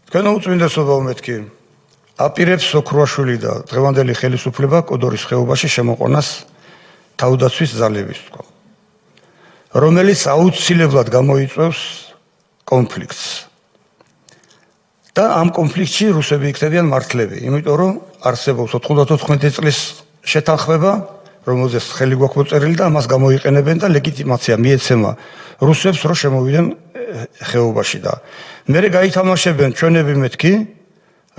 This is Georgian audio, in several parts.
თქვენო უწმინდესობა მეთქი აპირებს ოქროაშვილი და დღევანდელი ხელისუფლება კოდორის ხეობაში შემოყვანას თავდაცვის ძალების თქო, რომელიც აუცილებლად გამოიწვევს კონფლიქტს. და ამ კონფლიქტში რუსები იქნებიან მართლები, იმიტომ რომ არსებობს 94 წლის შეთანხმება, რომელზეც ხელი გვაქვს მოწერილი და ამას გამოიყენებენ და ლეგიტიმაცია მიეცემა რუსებს, რომ შემოვიდნენ ხეობაში და მერე გაითამაშებენ ჩვენები მეთქი,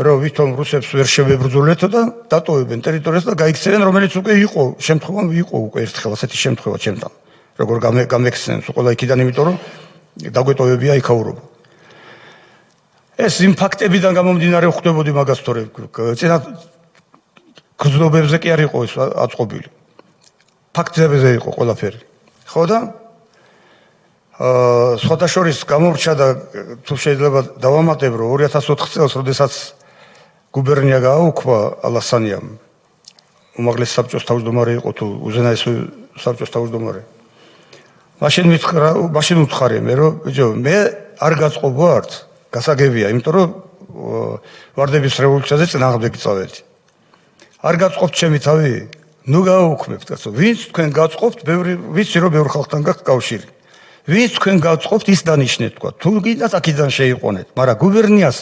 რომ ვითომ რუსებს ვერ შევებრძოლეთო და დატოვებენ ტერიტორიას და გაიქცევენ, რომელიც უკვე იყო, შემთხვევა იყო უკვე ერთხელ ასეთი შემთხვევა ჩემთან. როგორ გამექცნენ ყველა იქიდან, იმიტომ რომ დაგვეტოვებია იქაურობა. ეს იმ ფაქტებიდან გამომდინარე ხვდებოდი მაგას თორე წინა გრძნობებზე კი არ იყო ეს აწყობილი. ფაქტებზე იყო ყველაფერი. ხო და სხვათა შორის გამორჩა და თუ შეიძლება დავამატებ, რომ 2004 წელს, როდესაც გუბერნია გააუქმა ალასანიამ, უმაღლეს საბჭოს თავმჯდომარე იყო თუ უზენაესი საბჭოს თავმჯდომარე. მაშინ უთხარი მე, რომ ბიჭო, მე არ გაწყობ ვართ, გასაგებია, იმიტომ რომ ვარდების რევოლუციაზე წინააღმდეგი წავედი. არ გაწყობთ ჩემი თავი? ნუ გააუქმებთ, კაცო. ვინც თქვენ გაწყობთ, ვიცი რომ ბევრ ხალხთან გაქვთ კავშირი. ვინც თქვენ გაწყობთ, ის დანიშნეთ, თქვა. თუ გინდათ აქედან შეიყვანეთ, მაგრამ გუბერნიას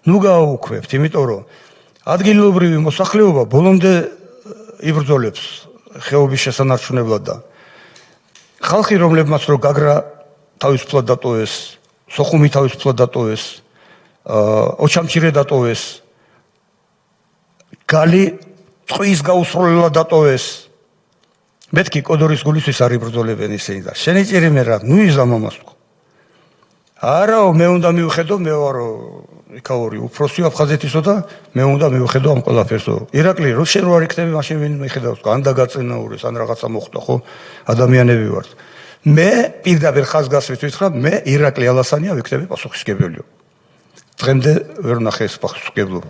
ნუ გააუქმებთ, იმიტომ რომ ადგილობრივი მოსახლეობა ბოლომდე იბრძოლებს ხეობის შესანარჩუნებლად და ხალხი, რომლებმაც რო გაგრა თავისუფლად დატოვეს, სოხუმი თავისუფლად დატოვეს, ოჩამჭირე დატოვეს, გალი წყვის გაუსროლებლად დატოვეს. მეთქი კოდორის გულისთვის არ იბრძოლებენ ისინი და შენი ჭირი მე რა, ნუ იზამ ამას თქო. არაო, მე უნდა მივხედო, მე ვარო იქაური უფროსი აფხაზეთისო და მე უნდა მივხედო ამ ყველაფერსო. ირაკლი, რო შენ რო არ იქნები, მაშინ ვინ მიხედავს თქო, ან დაგაწინაურეს, ან რაღაცა მოხდა, ხო? ადამიანები ვართ. მე პირდაპირ ხაზგასმით ვითხრა, მე ირაკლი ალასანია ვიქნები პასუხისმგებელო. დღემდე ვერ ნახე ეს პასუხისმგებლობა.